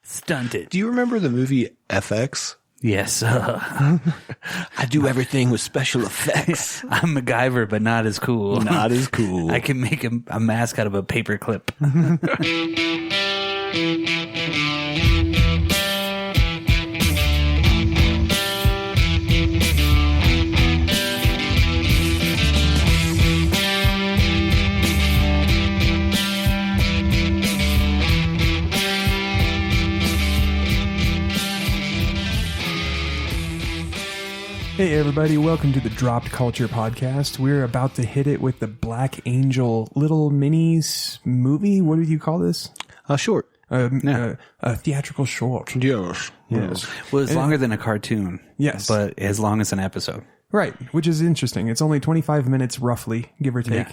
Stunted. Do you remember the movie FX? Yes. I do everything with special effects. I'm MacGyver, but not as cool. Not as cool. I can make a mask out of a paper clip. Hey everybody, welcome to the Dropped Culture Podcast. We're about to hit it with the Black Angel Little Minis movie. What did you call this? Short. A theatrical short. Yes. Yes. Well, it's longer than a cartoon. Yes. But as long as an episode. Right, which is interesting. It's only 25 minutes roughly, give or take,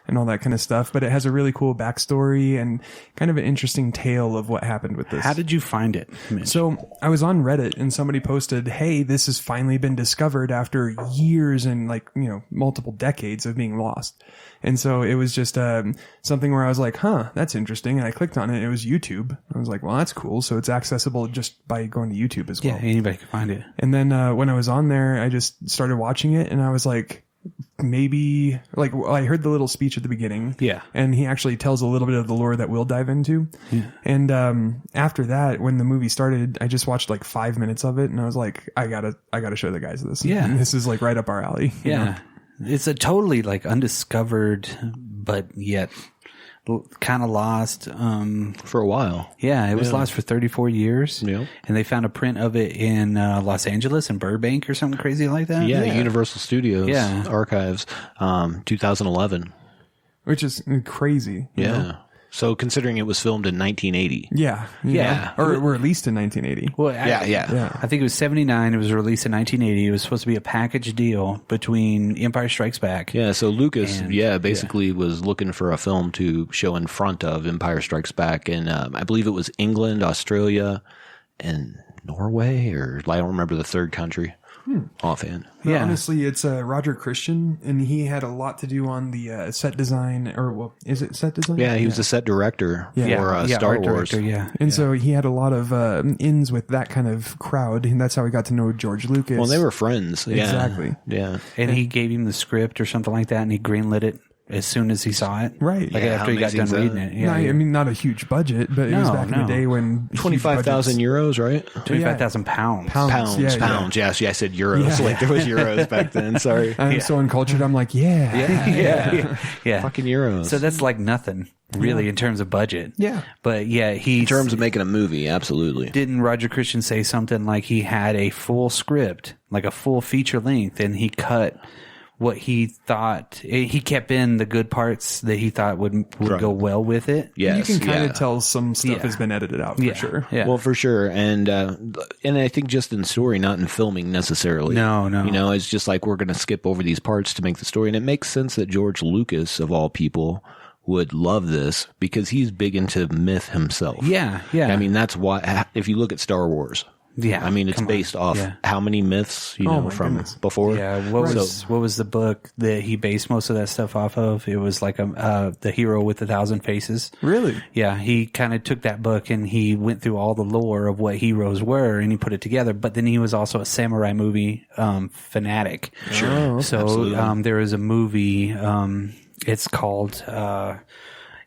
and all that kind of stuff. But it has a really cool backstory and kind of an interesting tale of what happened with this. How did you find it, Mitch? So I was on Reddit and somebody posted, hey, this has finally been discovered after years and multiple decades of being lost. And so it was just something where I was like, huh, that's interesting. And I clicked on it. It was YouTube. I was like, well, that's cool. So it's accessible just by going to YouTube as well. Yeah, anybody can find it. And then when I was on there, I just started watching it and I was like, I heard the little speech at the beginning. Yeah. And he actually tells a little bit of the lore that we'll dive into. Yeah. And after that, when the movie started, I just watched like 5 minutes of it and I was like, I gotta show the guys this. Yeah. And this is like right up our alley. Yeah. You know? It's a totally like undiscovered, but yet kind of lost. For a while. Yeah, it was lost for 34 years. Yeah. And they found a print of it in Los Angeles and Burbank or something crazy like that. Yeah, Universal Studios Archives, 2011. Which is crazy. Yeah. know? So considering it was filmed in 1980. Yeah. Yeah. Or at least in 1980. Well, Yeah. I think it was 79. It was released in 1980. It was supposed to be a package deal between Empire Strikes Back. Yeah, so Lucas, basically was looking for a film to show in front of Empire Strikes Back. And I believe it was England, Australia, and Norway, or I don't remember the third country offhand. Yeah. Honestly, it's Roger Christian, and he had a lot to do on the set design, is it set design? Yeah, he was the set director for Star Wars. Director, And so he had a lot of ins with that kind of crowd, and that's how he got to know George Lucas. Well, they were friends. Yeah. Exactly. Yeah. And he gave him the script or something like that, and he greenlit it as soon as he saw it. Right. Like after he got done reading it. Yeah. I mean, not a huge budget, but it was back in the day when 25,000 euros, right? 25,000 pounds. Pounds. Yes, I said euros. Like there was euros back then. Sorry. I'm so uncultured. I'm like, Yeah. Fucking euros. So that's like nothing, really, in terms of budget. Yeah. But yeah, in terms of making a movie, absolutely. Didn't Roger Christian say something like he had a full script, like a full feature length, and he cut what he thought, he kept in the good parts that he thought would go well with it. Yes, you can kind of tell some stuff has been edited out for sure. Yeah. Well, for sure. And I think just in story, not in filming necessarily. No. It's just like we're going to skip over these parts to make the story. And it makes sense that George Lucas, of all people, would love this because he's big into myth himself. Yeah. I mean, that's why, if you look at Star Wars, I mean, it's based off how many myths, from before. Yeah. What was the book that he based most of that stuff off of? It was like The Hero with 1,000 Faces. Really? Yeah. He kind of took that book and he went through all the lore of what heroes were and he put it together. But then he was also a samurai movie fanatic. Sure. Oh, so there is a movie. It's called.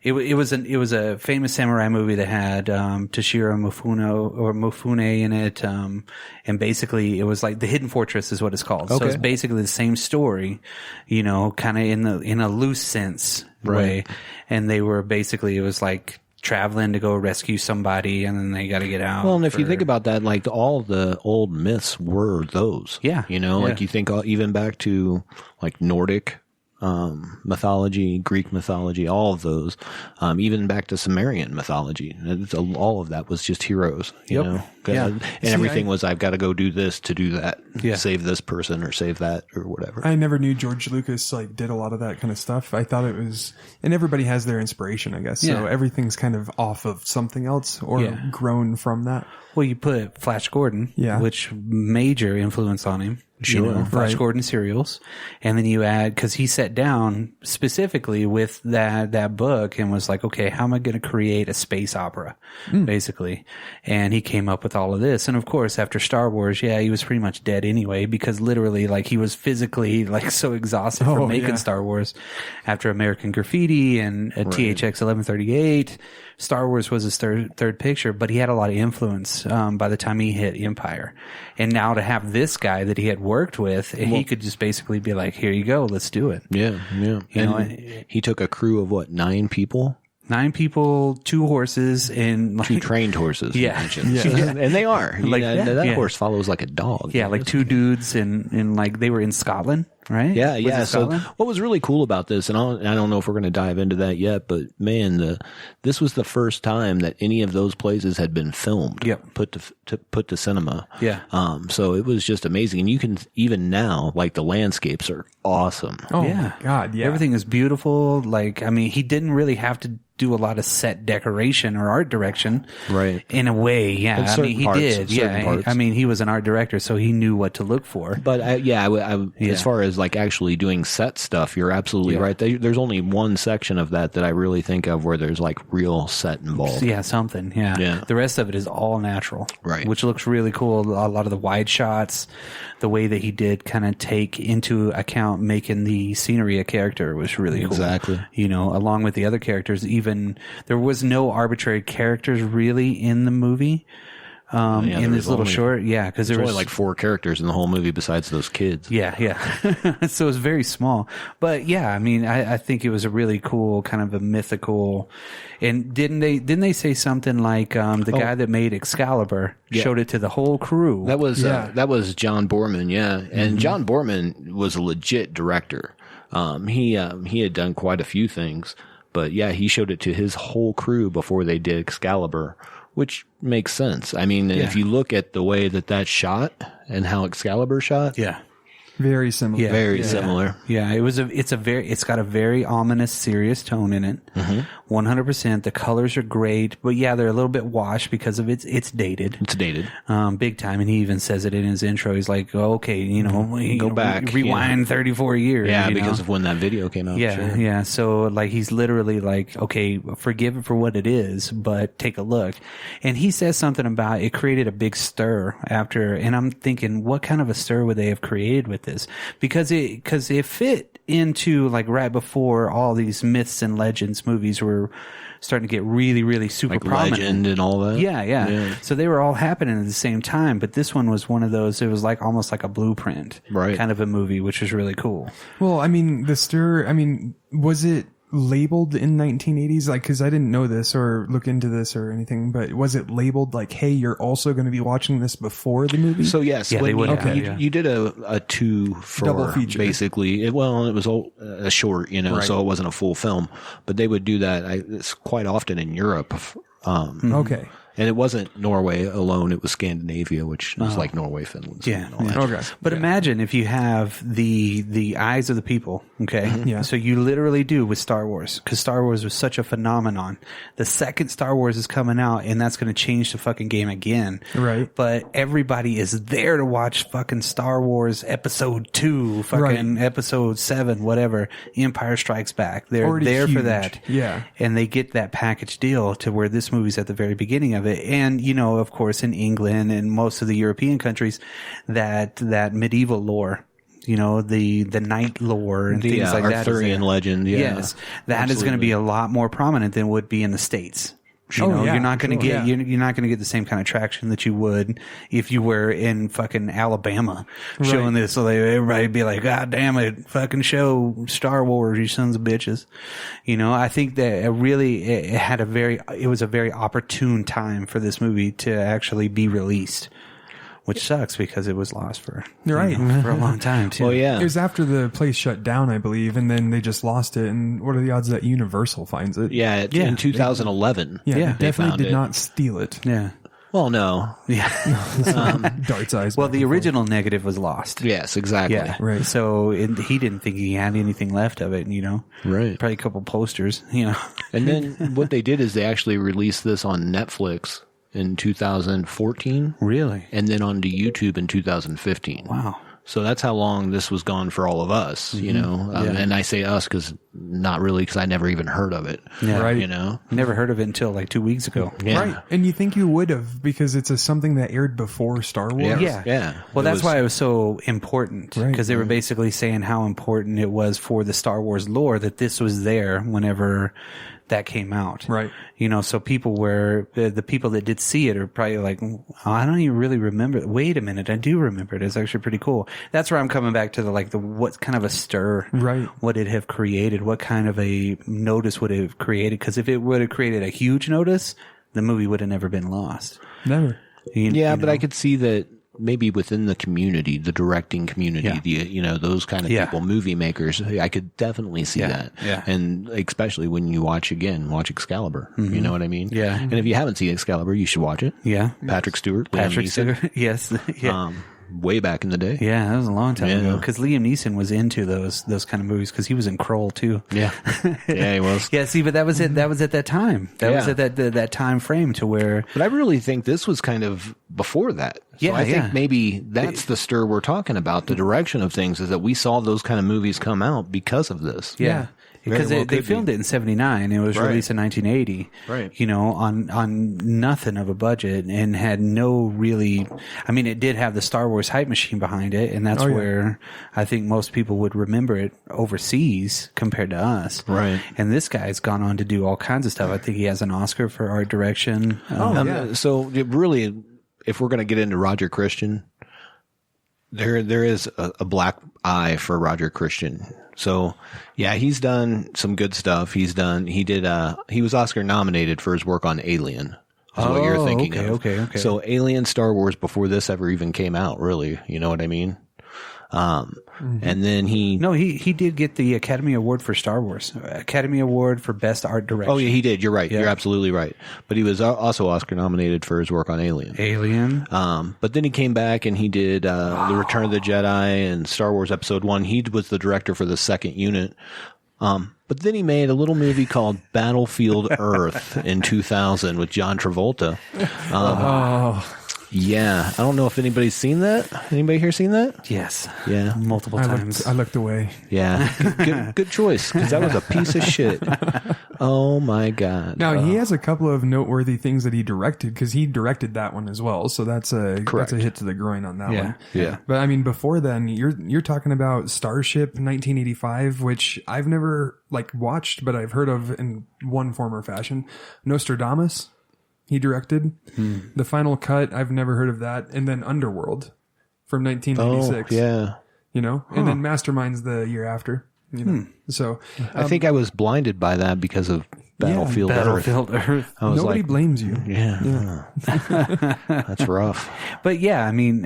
It was a famous samurai movie that had Toshiro Mifune in it, and basically it was like The Hidden Fortress is what it's called. So it's basically the same story, kind of in a loose sense way. And they were basically, it was like traveling to go rescue somebody, and then they got to get out. Well, and if you think about that, like all the old myths were those. Yeah. Like you think even back to like Nordic mythology, Greek mythology, all of those, even back to Sumerian mythology. All of that was just heroes, you know? Yeah. And everything was, I've got to go do this to do that. Yeah. save this person or save that or whatever. I never knew George Lucas like did a lot of that kind of stuff. I thought it was, and everybody has their inspiration, I guess. So Yeah. everything's kind of off of something else or Yeah. grown from that. Well, you put Flash Gordon, Yeah. which major influence on him. Sure. You know, Flash Right. Gordon serials. And then you add, because he sat down specifically with that book and was like, okay, how am I going to create a space opera, basically? And he came up with all of this. And of course, after Star Wars, yeah, he was pretty much dead anyway, because literally, like, he was physically, like, so exhausted from making yeah. Star Wars. After American Graffiti and THX 1138, Star Wars was his third picture, but he had a lot of influence by the time he hit Empire. And now to have this guy that he had worked with, and he could just basically be like, here you go, let's do it. Yeah. You know, He took a crew of 9 people? 9 people, 2 horses, and like, 2 trained horses. you Yeah. mentioned. Yeah. And they are. Like, that yeah. horse follows like a dog. yeah, like 2 dudes, and like they were in Scotland, right? Yeah, Was yeah. it So Scotland? what was really cool about this, and I don't know if we're going to dive into that yet, but man, this was the first time that any of those places had been filmed. Yep. Put to cinema. Yeah. So it was just amazing, and you can even now, like, the landscapes are awesome. Oh Yeah. my God. Yeah. Everything is beautiful. Like, I mean, he didn't really have to do a lot of set decoration or art direction. Right. In a way, yeah. In I certain mean, he parts, did. certain Yeah. parts. I mean, he was an art director, so he knew what to look for. But as far as like actually doing set stuff, you're absolutely Yeah. right. There's only one section of that I really think of where there's like real set involved. Yeah, something. Yeah. Yeah. The rest of it is all natural. Right. Which looks really cool. A lot of the wide shots, the way that he did kind of take into account making the scenery a character was really cool. Exactly. You know, along with the other characters, even there was no arbitrary characters really in the movie. Yeah, In there this was little only- short, yeah, because there There's was only like 4 characters in the whole movie besides those kids. yeah, yeah. So it was very small, but yeah, I mean, I think it was a really cool kind of a mythical. And didn't they say something like the guy that made Excalibur showed it to the whole crew? That was Yeah. that was John Borman, yeah. And John Borman was a legit director. He had done quite a few things, but yeah, he showed it to his whole crew before they did Excalibur, which makes sense. I mean, if you look at the way that shot and how Excalibur shot, yeah. Very similar. Yeah. very similar. Yeah, it's got a very ominous, serious tone in it. 100%. The colors are great, but yeah, they're a little bit washed because of it's dated. It's dated. Big time. And he even says it in his intro. He's like, oh, okay, Go back, rewind 34 years. Yeah, you because know? of when that video came out. Yeah, sure. yeah. So like he's literally like, okay, forgive it for what it is, but take a look. And he says something about it created a big stir after, and I'm thinking, what kind of a stir would they have created with this? Because it fit into like right before all these myths and legends movies were starting to get really, really super Like prominent. Legend and all that. Yeah. So they were all happening at the same time, but this one was one of those. It was like almost like a blueprint, Right. kind of a movie, which was really cool. Well, I mean, the stir, I mean, was it labeled in 1980s? Like, cause I didn't know this or look into this or anything, but was it labeled like, hey, you're also going to be watching this before the movie? So yes, Yeah, they would have, you, yeah. you did a 2 for Double feature. basically. It was a short, Right. so it wasn't a full film. But they would do that. It's quite often in Europe. Okay. And it wasn't Norway alone; it was Scandinavia, which is like Norway, Finland. Yeah, and all that. Okay. But imagine if you have the eyes of the people, okay? Yeah. So you literally do with Star Wars, because Star Wars was such a phenomenon. The second Star Wars is coming out, and that's going to change the fucking game again. Right. But everybody is there to watch fucking Star Wars Episode 2, fucking Episode 7, whatever, Empire Strikes Back. They're Already there for huge. that. Yeah. And they get that package deal to where this movie's at the very beginning of it. And, of course, in England and most of the European countries, that medieval lore, the knight lore and things like that. is Arthurian there. legend. Yeah. Yes. That is going to be a lot more prominent than would be in the States. yeah, You're not going to sure. get Yeah. you're not going to get the same kind of traction that you would if you were in fucking Alabama showing this. So everybody'd be like, "God damn it, fucking show Star Wars, you sons of bitches." I think that it was a very opportune time for this movie to actually be released, which sucks because it was lost for Right. for a long time too. Well, yeah. It was after the place shut down, I believe, and then they just lost it. And what are the odds that Universal finds it? Yeah, Yeah. in 2011. Yeah, Yeah, they they definitely found did it. not steal it. Yeah. Well, no. Yeah. Dart's eyes. Well, the original negative was lost. Yes, exactly. Yeah. Right. So he didn't think he had anything left of it, Right. Probably a couple posters, And then what they did is they actually released this on Netflix in 2014. Really? And then onto YouTube in 2015. Wow. So that's how long this was gone for all of us, And I say us because not really, because I never even heard of it. Yeah. Right. Never heard of it until like 2 weeks ago. Yeah. Right. And you think you would have because it's something that aired before Star Wars. Yeah. Yeah. Well, that's why it was so important, Right. because they were basically saying how important it was for the Star Wars lore that this was there whenever that came out. Right. So people the people that did see it are probably like, oh, I don't even really remember. Wait a minute. I do remember it. It's actually pretty cool. That's where I'm coming back to what kind of a stir Right. would it have created? What kind of a notice would it have created? Because if it would have created a huge notice, the movie would have never been lost. Never. But I could see that maybe within the community, the directing community, those kind of people, movie makers, I could definitely see that. Yeah. And especially when you watch Excalibur. Mm-hmm. You know what I mean? Yeah. And if you haven't seen Excalibur, you should watch it. Yeah. Patrick Stewart. Liam Neeson, Stewart. Yes. Yeah. Way back in the day. Yeah, that was a long time Yeah. ago. Because Liam Neeson was into those kind of movies because he was in Kroll too. Yeah. Yeah, he was. Yeah, see, but that was it. That was at that time. That was at that time frame to where. But I really think this was kind of before that. So I think maybe that's the stir we're talking about. The direction of things is that we saw those kind of movies come out because of this. Yeah. Because they filmed it in '79. It was released in 1980. Right. On nothing of a budget and had no really. I mean, it did have the Star Wars hype machine behind it, and that's where I think most people would remember it overseas compared to us. Right. And this guy's gone on to do all kinds of stuff. I think he has an Oscar for art direction. So it really, if we're going to get into Roger Christian, there is a black eye for Roger Christian. So yeah, he's done some good stuff. He was Oscar nominated for his work on Alien. Is what you're thinking of. Okay. So Alien, Star Wars, before this ever even came out, really. You know what I mean? And then he did get the Academy Award for Star Wars, Academy Award for Best Art Direction. Oh yeah, he did. You're right. Yeah. You're absolutely right. But he was also Oscar nominated for his work on Alien. But then he came back and he did The Return of the Jedi and Star Wars Episode 1. He was the director for the second unit. But then he made a little movie called Battlefield Earth in 2000 with John Travolta. Yeah, I don't know if anybody's seen that. Anybody here seen that? Yes. Yeah, multiple times. I looked away. Yeah, good choice, because that was a piece of shit. Oh my god. Now he has a couple of noteworthy things that he directed because he directed that one as well. So that's a hit to the groin on that one. Yeah. But I mean, before then, you're talking about Starship 1985, which I've never watched, but I've heard of in one form or fashion. Nostradamus. He directed The Final Cut. I've never heard of that. And then Underworld from 1996. Oh, yeah. And then Mastermind's the year after. So I think I was blinded by that because of Battlefield Earth. Earth. I was nobody blames you. Yeah. That's rough. But yeah, I mean,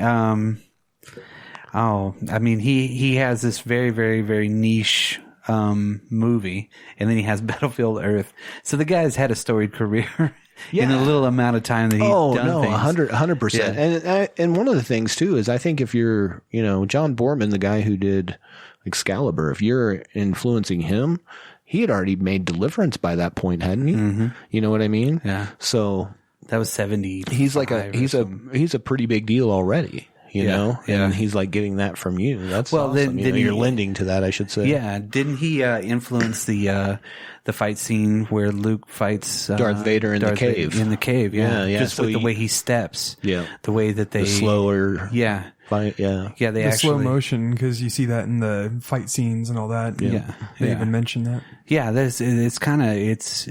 he has this very, very, very niche movie, and then he has Battlefield Earth. So the guy's had a storied career. In a little amount of time that he's done things. 100%. Yeah. And one of the things too is I think if you're, John Borman, the guy who did Excalibur, if you're influencing him, he had already made Deliverance by that point, hadn't he? Mm-hmm. You know what I mean? Yeah. So that was 70. He's a pretty big deal already. You know, and he's getting that from you. That's awesome. Then you're lending to that, I should say. Yeah, didn't he influence the fight scene where Luke fights Darth Vader in the cave? In the cave, yeah. Just so with the way he steps, the way that they the slower, fight, They the slow motion because you see that in the fight scenes and all that. They even mention that. Yeah, it's kind of it's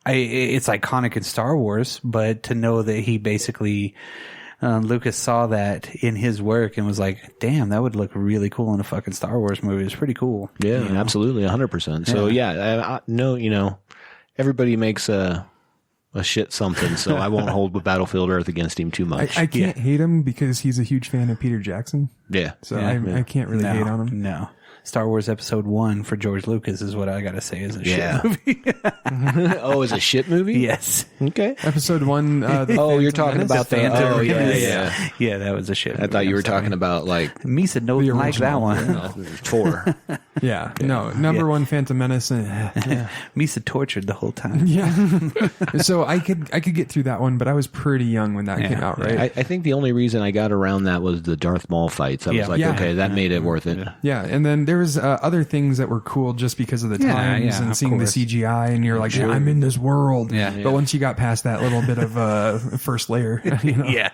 iconic in Star Wars, but to know that he basically. Lucas saw that in his work and was like, damn, that would look really cool in a fucking Star Wars movie. It's pretty cool. Yeah, absolutely. 100%. So I know, everybody makes a shit something. So I won't hold Battlefield Earth against him too much. I can't hate him because he's a huge fan of Peter Jackson. Yeah. So I can't really hate on him. No. Star Wars Episode 1 for George Lucas is what I got to say is a Yeah. shit movie. Oh, is a shit movie? Yes. Okay. Episode 1. You're talking about the Phantom Oh, yeah, Menace. yeah. Yeah, that was a shit I movie. thought you I'm were sorry. talking about like Misa don't like that one. 4. Yeah. No, number 1 Phantom Menace. Misa tortured the whole time. Yeah. So I could get through that one, but I was pretty young when that came out, right? I think the only reason I got around that was the Darth Maul fights. I was Yeah. like, Yeah. okay, that made it worth it. Yeah, and then there was other things that were cool just because of the times yeah, and of seeing course. the CGI, and you're like, yeah, I'm in this world. Yeah. But once you got past that little bit of first layer, you know, Yeah.